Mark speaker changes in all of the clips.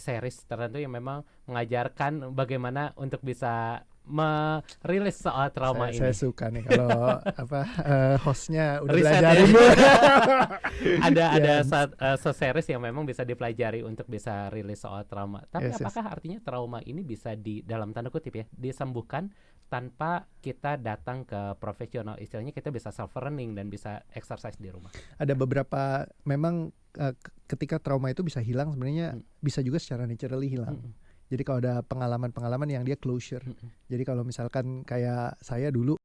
Speaker 1: series tertentu yang memang mengajarkan bagaimana untuk bisa merilis soal trauma
Speaker 2: Saya
Speaker 1: ini.
Speaker 2: suka nih kalau hostnya udah
Speaker 1: Riset
Speaker 2: belajarin.
Speaker 1: ya. ada
Speaker 2: Yes.
Speaker 1: series yang memang bisa dipelajari untuk bisa rilis soal trauma. Tapi
Speaker 2: Yes, yes.
Speaker 1: apakah artinya trauma ini bisa dalam tanda kutip ya disembuhkan tanpa kita datang ke profesional? Istilahnya kita bisa self learning dan bisa exercise di rumah.
Speaker 2: Ada beberapa memang ketika trauma itu bisa hilang sebenarnya bisa juga secara naturally hilang. Jadi kalau ada pengalaman-pengalaman yang dia closure. Jadi kalau misalkan kayak saya dulu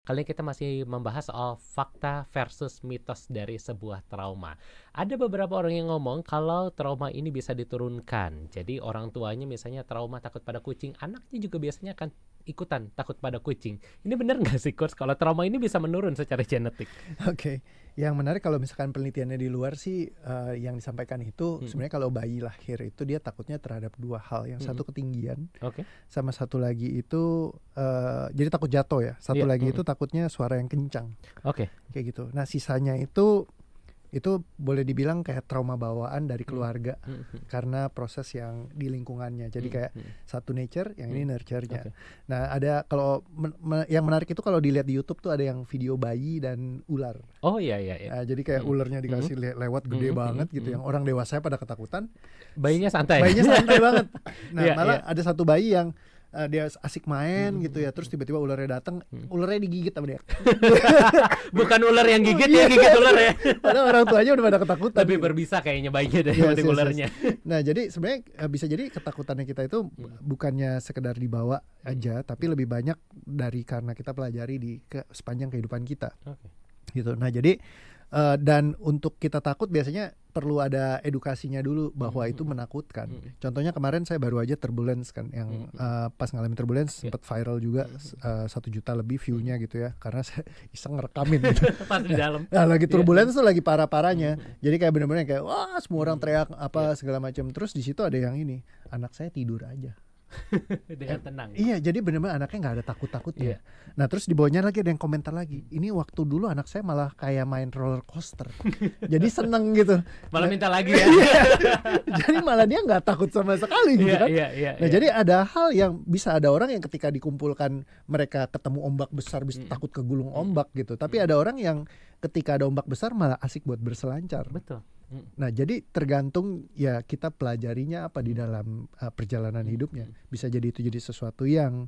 Speaker 1: Kali ini kita masih membahas soal fakta versus mitos dari sebuah trauma. Ada beberapa orang yang ngomong kalau trauma ini bisa diturunkan. Jadi orang tuanya misalnya trauma takut pada kucing, anaknya juga biasanya akan ikutan takut pada kucing. Ini benar nggak sih Coach kalau trauma ini bisa menurun secara genetik?
Speaker 2: Oke. Yang menarik kalau misalkan penelitiannya di luar sih yang disampaikan itu sebenarnya kalau bayi lahir itu dia takutnya terhadap dua hal. Yang satu ketinggian, sama satu lagi itu jadi takut jatuh ya. Satu lagi itu takutnya suara yang kencang. Kayak gitu. Nah sisanya itu boleh dibilang kayak trauma bawaan dari keluarga karena proses yang di lingkungannya. Jadi kayak satu nature, yang ini nurture-nya. Nah ada kalau yang menarik itu kalau dilihat di YouTube tuh ada yang video bayi dan ular.
Speaker 1: Oh iya.
Speaker 2: Nah, jadi kayak ularnya dikasih lewat gede banget gitu, yang orang dewasa pada ketakutan.
Speaker 1: Bayinya santai.
Speaker 2: Bayinya santai banget. Nah malah ada satu bayi yang dia asik main gitu ya, terus tiba-tiba ularnya datang, ularnya digigit sama dia.
Speaker 1: Bukan ular yang gigit ya, gigit ular ya.
Speaker 2: Padahal orang tuanya udah pada ketakutan.
Speaker 1: Lebih berbisa kayaknya bayinya daripada ularnya.
Speaker 2: Nah jadi sebenarnya bisa jadi ketakutannya kita itu bukannya sekedar dibawa aja, tapi lebih banyak dari karena kita pelajari di sepanjang kehidupan kita. Gitu. Nah jadi dan untuk kita takut biasanya perlu ada edukasinya dulu bahwa itu menakutkan. Contohnya kemarin saya baru aja Turbulence kan, yang pas ngalamin Turbulence sempat viral juga 1 juta lebih view-nya gitu ya, karena saya iseng ngerekamin gitu.
Speaker 1: Pas di dalam.
Speaker 2: Nah lagi Turbulence tuh lagi parah-parahnya. Jadi kayak bener-bener kayak wah semua orang teriak apa segala macam. Terus di situ ada yang ini, anak saya tidur aja.
Speaker 1: Dengan tenang.
Speaker 2: Iya, jadi benar-benar anaknya nggak ada takut-takutnya. Nah terus di bawahnya lagi ada yang komentar lagi, ini waktu dulu anak saya malah kayak main roller coaster. Jadi seneng gitu.
Speaker 1: Malah minta lagi ya.
Speaker 2: Jadi malah dia nggak takut sama sekali gitu kan. Nah jadi ada hal yang bisa ada orang yang ketika dikumpulkan mereka ketemu ombak besar bisa takut kegulung ombak gitu. Tapi ada orang yang ketika ada ombak besar malah asik buat berselancar.
Speaker 1: Betul.
Speaker 2: Nah jadi tergantung ya kita pelajarinya apa di dalam perjalanan hidupnya. Bisa jadi itu jadi sesuatu yang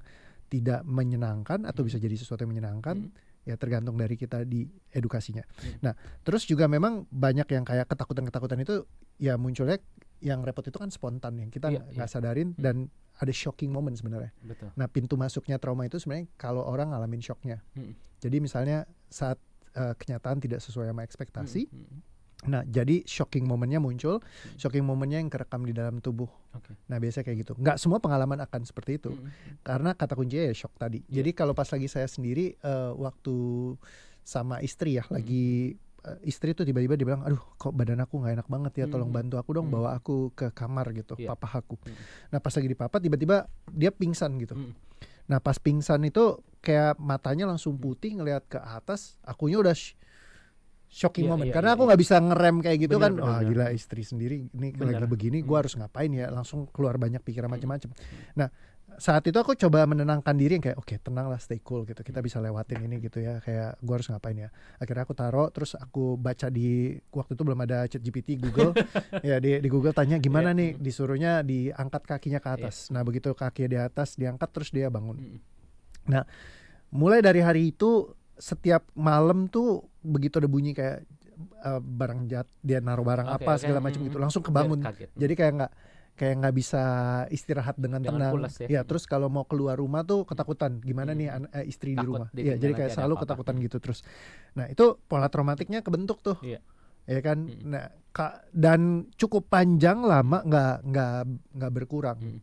Speaker 2: tidak menyenangkan atau bisa jadi sesuatu yang menyenangkan. Ya tergantung dari kita di edukasinya. Nah terus juga memang banyak yang kayak ketakutan-ketakutan itu ya munculnya yang repot itu kan spontan yang kita nggak sadarin dan ada shocking moment sebenarnya. Nah pintu masuknya trauma itu sebenarnya kalau orang ngalamin shocknya. Jadi misalnya saat kenyataan tidak sesuai sama ekspektasi. Nah jadi shocking momennya muncul, shocking momennya yang kerekam di dalam tubuh. Nah biasanya kayak gitu. Nggak semua pengalaman akan seperti itu, karena kata kuncinya ya shock tadi. Jadi kalau pas lagi saya sendiri waktu sama istri ya, lagi istri tuh tiba-tiba dia bilang, aduh kok badan aku nggak enak banget ya, tolong bantu aku dong bawa aku ke kamar gitu, papa aku. Nah pas lagi di papa tiba-tiba dia pingsan gitu. Nah pas pingsan itu kayak matanya langsung putih ngelihat ke atas, akunya udah shocking moment karena aku nggak bisa ngerem kayak gitu. Wah gila istri sendiri ini lagi begini, gue harus ngapain ya, langsung keluar banyak pikiran macam-macam. Nah saat itu aku coba menenangkan diri yang kayak oke, tenang lah, stay cool gitu, kita bisa lewatin ini gitu ya, kayak gue harus ngapain ya. Akhirnya aku taruh, terus aku baca di waktu itu belum ada ChatGPT, Google ya di Google tanya gimana nih, disuruhnya diangkat kakinya ke atas. Nah begitu kakinya di atas diangkat terus dia bangun. Nah mulai dari hari itu setiap malam tuh begitu ada bunyi kayak barang dia naruh barang segala macam gitu, langsung kebangun. Jadi kayak nggak bisa istirahat dengan tenang. Ya terus kalau mau keluar rumah tuh ketakutan gimana nih istri takut di rumah. Ya jadi kayak selalu ketakutan gitu terus. Nah itu pola traumatiknya kebentuk tuh. Ya kan. Nah dan cukup panjang lama nggak berkurang.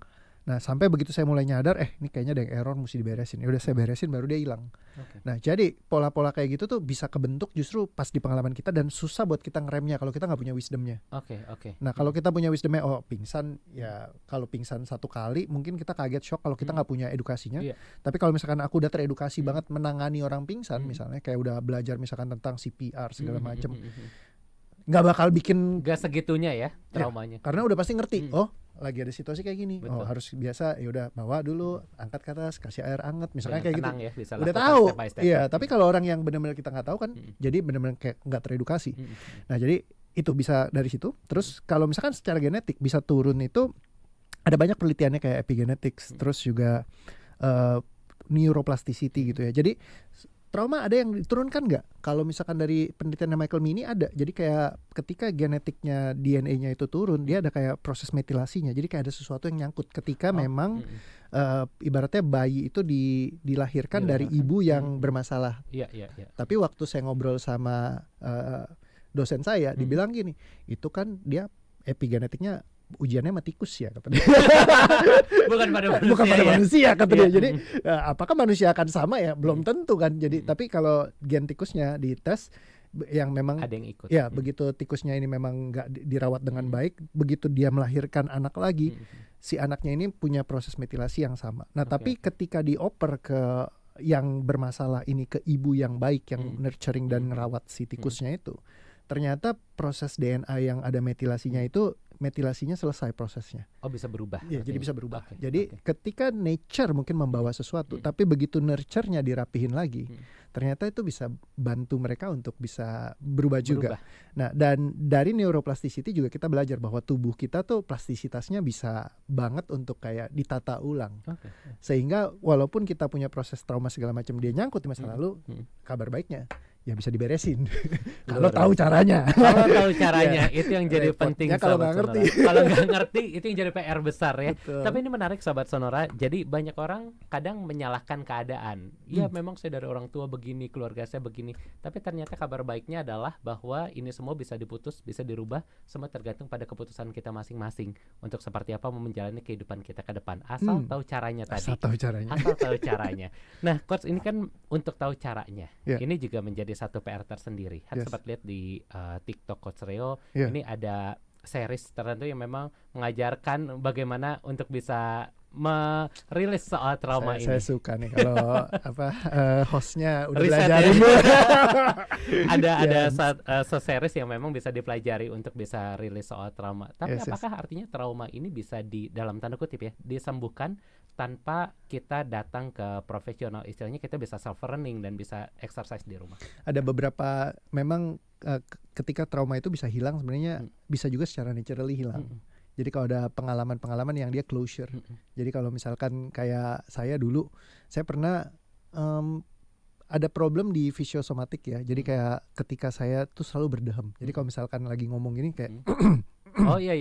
Speaker 2: Nah sampai begitu saya mulai nyadar, ini kayaknya ada yang error, mesti diberesin. Ya udah saya beresin, baru dia hilang.
Speaker 1: Oke.
Speaker 2: Nah jadi pola-pola kayak gitu tuh bisa kebentuk justru pas di pengalaman kita, dan susah buat kita ngeremnya kalau kita nggak punya wisdomnya.
Speaker 1: Oke.
Speaker 2: Nah kalau kita punya wisdomnya, pingsan ya, kalau pingsan satu kali mungkin kita kaget shock kalau kita nggak punya edukasinya.
Speaker 1: Iya.
Speaker 2: Tapi kalau misalkan aku udah teredukasi
Speaker 1: Hmm.
Speaker 2: banget menangani orang pingsan,
Speaker 1: Hmm.
Speaker 2: misalnya kayak udah belajar misalkan tentang CPR segala
Speaker 1: Hmm.
Speaker 2: macem, nggak bakal bikin,
Speaker 1: Gak segitunya ya traumanya.
Speaker 2: karena udah pasti ngerti.
Speaker 1: Hmm.
Speaker 2: Lagi ada situasi kayak gini,
Speaker 1: Betul.
Speaker 2: harus biasa, ya udah bawa dulu, angkat ke atas, kasih air hangat, misalnya
Speaker 1: Dengan
Speaker 2: kayak gitu.
Speaker 1: tenang ya, bisa
Speaker 2: Udah
Speaker 1: lakukan
Speaker 2: tahu,
Speaker 1: step by step.
Speaker 2: iya. Tapi kalau orang yang benar-benar kita nggak tahu kan, jadi benar-benar kayak nggak teredukasi. Nah jadi itu bisa dari situ. Terus kalau misalkan secara genetik bisa turun, itu ada banyak penelitiannya kayak epigenetics, terus juga neuroplasticity gitu ya. Jadi trauma ada yang diturunkan nggak? Kalau misalkan dari penelitiannya Michael Mini ada. Jadi kayak ketika genetiknya DNA-nya itu turun, dia ada kayak proses metilasinya. Jadi kayak ada sesuatu yang nyangkut ketika memang ibaratnya bayi itu dilahirkan dari ibu yang bermasalah.
Speaker 1: Iya.
Speaker 2: Tapi waktu saya ngobrol sama dosen saya, dibilang gini, itu kan dia epigenetiknya ujiannya sama tikus ya, kata dia.
Speaker 1: Bukan pada manusia.
Speaker 2: Bukan pada manusia, kata dia.
Speaker 1: Iya.
Speaker 2: Jadi apakah manusia akan sama ya? Belum tentu kan. Jadi tapi kalau gen tikusnya dites yang memang
Speaker 1: Ada yang ikut.
Speaker 2: ya begitu tikusnya ini memang nggak dirawat dengan baik, begitu dia melahirkan anak lagi, si anaknya ini punya proses metilasi yang sama. Nah tapi ketika dioper ke yang bermasalah ini ke ibu yang baik, yang nurturing dan ngerawat si tikusnya itu, ternyata proses DNA yang ada metilasinya itu, metilasinya selesai prosesnya.
Speaker 1: Bisa berubah.
Speaker 2: Iya, jadi bisa berubah.
Speaker 1: Oke,
Speaker 2: Jadi ketika nature mungkin membawa sesuatu, tapi begitu nurture-nya dirapihin lagi, ternyata itu bisa bantu mereka untuk bisa berubah juga. Nah, dan dari neuroplasticity juga kita belajar bahwa tubuh kita tuh plastisitasnya bisa banget untuk kayak ditata ulang. Sehingga walaupun kita punya proses trauma segala macam, dia nyangkut di masa lalu, kabar baiknya ya bisa diberesin. Kalau tahu caranya.
Speaker 1: Kalau tahu caranya, itu yang jadi penting.
Speaker 2: Kalau nggak ngerti.
Speaker 1: Kalau nggak ngerti, itu yang jadi PR besar ya.
Speaker 2: Betul.
Speaker 1: Tapi ini menarik Sobat Sonora. Jadi banyak orang kadang menyalahkan keadaan. Ya memang saya dari orang tua begini, keluarga saya begini. Tapi ternyata kabar baiknya adalah bahwa ini semua bisa diputus, bisa dirubah. Semua tergantung pada keputusan kita masing-masing untuk seperti apa menjalani kehidupan kita ke depan. Asal tahu caranya tadi.
Speaker 2: Asal tahu caranya.
Speaker 1: Asal tahu caranya. Nah, Coach, ini kan untuk tahu caranya.
Speaker 2: Yeah.
Speaker 1: Ini juga menjadi satu PR tersendiri.
Speaker 2: Yes.
Speaker 1: Sempat lihat di TikTok Coach Reo,
Speaker 2: Yeah.
Speaker 1: ini ada series tertentu yang memang mengajarkan bagaimana untuk bisa merilis soal trauma ini.
Speaker 2: Saya suka nih kalau hostnya udah
Speaker 1: Riset
Speaker 2: belajarin.
Speaker 1: ada series yang memang bisa dipelajari untuk bisa rilis soal trauma. Tapi
Speaker 2: Yes.
Speaker 1: apakah artinya trauma ini bisa dalam tanda kutip ya, disembuhkan tanpa kita datang ke profesional? Istilahnya kita bisa self learning dan bisa exercise di rumah.
Speaker 2: Ada beberapa memang ketika trauma itu bisa hilang sebenarnya, bisa juga secara naturally hilang. Jadi kalau ada pengalaman-pengalaman yang dia closure. Jadi kalau misalkan kayak saya dulu, saya pernah ada problem di fisiosomatik ya. Jadi kayak ketika saya tuh selalu berdeham. Jadi kalau misalkan lagi ngomong gini kayak
Speaker 1: Oh iya.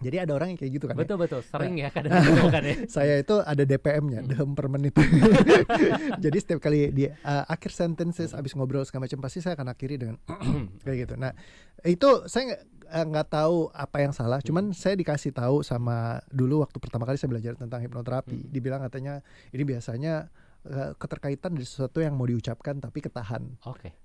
Speaker 2: jadi ada orang yang kayak gitu kan.
Speaker 1: Betul, sering ya kadang-kadang kan ya.
Speaker 2: Saya itu ada DPM-nya, dehem per menit. Jadi setiap kali di akhir sentences abis ngobrol segala macam, pasti saya akan akhiri dengan kayak gitu. Nah itu saya nggak tahu apa yang salah, cuman saya dikasih tahu sama, dulu waktu pertama kali saya belajar tentang hipnoterapi, dibilang katanya ini biasanya keterkaitan dari sesuatu yang mau diucapkan tapi ketahan.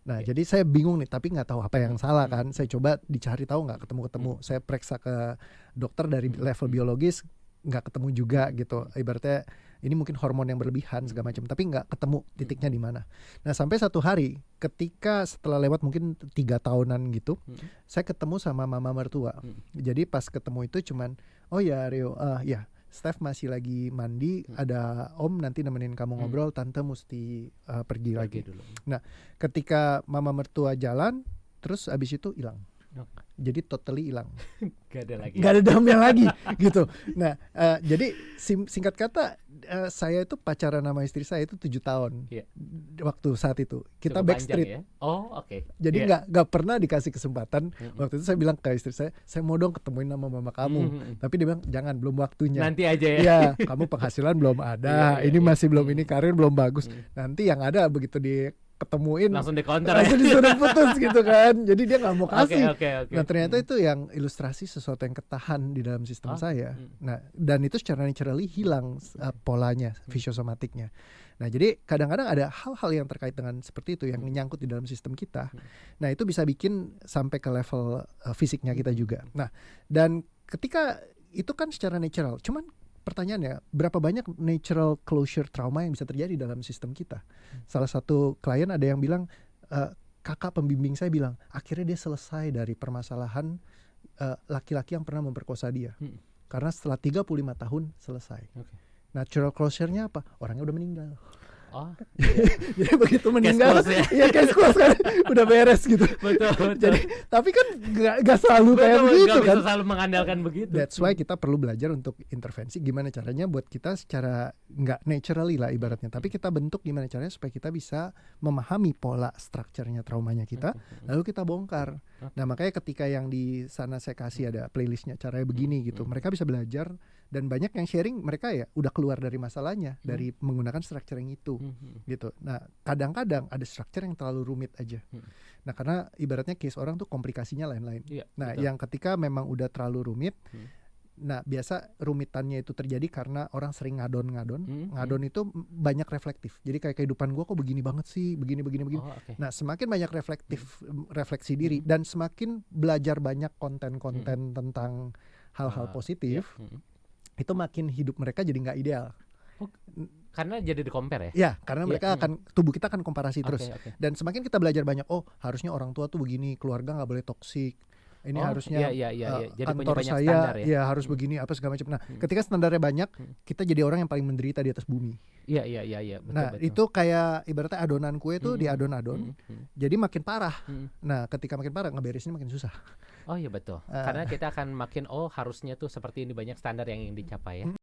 Speaker 2: Nah jadi saya bingung nih, tapi nggak tahu apa yang salah kan. Saya coba dicari tahu, nggak ketemu. Saya periksa ke dokter dari level biologis, nggak ketemu juga gitu. Ibaratnya ini mungkin hormon yang berlebihan segala macam, tapi nggak ketemu titiknya di mana. Nah sampai satu hari ketika setelah lewat mungkin 3 tahunan gitu, saya ketemu sama mama mertua. Jadi pas ketemu itu cuman, oh ya Rio, ya Steph masih lagi mandi, ada Om nanti nemenin kamu ngobrol, Tante mesti pergi lagi
Speaker 1: dulu.
Speaker 2: Nah ketika mama mertua jalan, terus abis itu hilang. Jadi totally hilang.
Speaker 1: Gak ada lagi.
Speaker 2: Gak ada dahamnya lagi gitu. Nah jadi singkat kata, saya itu pacaran sama istri saya itu 7 tahun. Waktu saat itu kita
Speaker 1: Cukup
Speaker 2: backstreet
Speaker 1: panjang, ya?
Speaker 2: Jadi nggak pernah dikasih kesempatan. Waktu itu saya bilang ke istri saya mau dong ketemuin sama mama kamu. Tapi dia bilang jangan, belum waktunya.
Speaker 1: Nanti aja ya.
Speaker 2: Iya, kamu penghasilan belum ada, ini masih belum, ini karir belum bagus. Nanti yang ada begitu ketemuin
Speaker 1: Langsung di counter ya.
Speaker 2: langsung disuruh putus gitu kan. Jadi dia nggak mau
Speaker 1: Oke,
Speaker 2: kasih.
Speaker 1: oke, oke.
Speaker 2: Nah ternyata itu yang ilustrasi sesuatu yang ketahan di dalam sistem saya. Nah dan itu secara naturally hilang polanya, fisiosomatiknya. Nah jadi kadang-kadang ada hal-hal yang terkait dengan seperti itu yang menyangkut di dalam sistem kita. Nah itu bisa bikin sampai ke level fisiknya kita juga. Nah dan ketika itu kan secara natural, cuman pertanyaannya berapa banyak natural closure trauma yang bisa terjadi dalam sistem kita. Salah satu klien ada yang bilang, kakak pembimbing saya bilang akhirnya dia selesai dari permasalahan laki-laki yang pernah memperkosa dia, karena setelah 35 tahun selesai. Natural closure-nya apa? Orangnya udah meninggal.
Speaker 1: Oh,
Speaker 2: Jadi begitu meninggal,
Speaker 1: close ya.
Speaker 2: ya case close kan, udah beres gitu.
Speaker 1: betul.
Speaker 2: Jadi tapi kan nggak selalu kayak
Speaker 1: Betul,
Speaker 2: begitu
Speaker 1: nggak
Speaker 2: kan.
Speaker 1: bisa selalu mengandalkan begitu.
Speaker 2: That's why kita perlu belajar untuk intervensi gimana caranya buat kita secara nggak naturally lah ibaratnya, tapi kita bentuk gimana caranya supaya kita bisa memahami pola strukturnya traumanya kita, lalu kita bongkar. Nah makanya ketika yang di sana saya kasih ada playlistnya caranya begini gitu, mereka bisa belajar dan banyak yang sharing mereka ya udah keluar dari masalahnya dari menggunakan struktur yang itu gitu. Nah kadang-kadang ada struktur yang terlalu rumit aja. Nah karena ibaratnya case orang tuh komplikasinya lain-lain. Nah
Speaker 1: betul.
Speaker 2: yang ketika memang udah terlalu rumit, nah biasa rumitannya itu terjadi karena orang sering ngadon. Ngadon itu banyak reflektif. Jadi kayak kehidupan gue kok begini banget sih, begini.
Speaker 1: Oh, okay.
Speaker 2: Nah semakin banyak refleksi diri dan semakin belajar banyak konten-konten tentang hal-hal positif, itu makin hidup mereka jadi nggak ideal.
Speaker 1: Karena jadi di-compare ya?
Speaker 2: Ya, karena mereka tubuh kita akan komparasi terus.
Speaker 1: Okay.
Speaker 2: Dan semakin kita belajar banyak, oh harusnya orang tua tuh begini, keluarga nggak boleh toksik. Ini harusnya
Speaker 1: Jadi punya
Speaker 2: kantor
Speaker 1: banyak
Speaker 2: saya
Speaker 1: standar ya?
Speaker 2: harus begini apa segala macam. Nah, ketika standarnya banyak, kita jadi orang yang paling menderita di atas bumi.
Speaker 1: Iya, betul,
Speaker 2: Nah,
Speaker 1: betul.
Speaker 2: itu kayak ibaratnya adonan kue tuh diadon-adon, jadi makin parah. Nah, ketika makin parah ngeberesinnya makin susah.
Speaker 1: Oh iya betul. Karena kita akan makin harusnya tuh seperti ini, banyak standar yang ingin dicapai ya.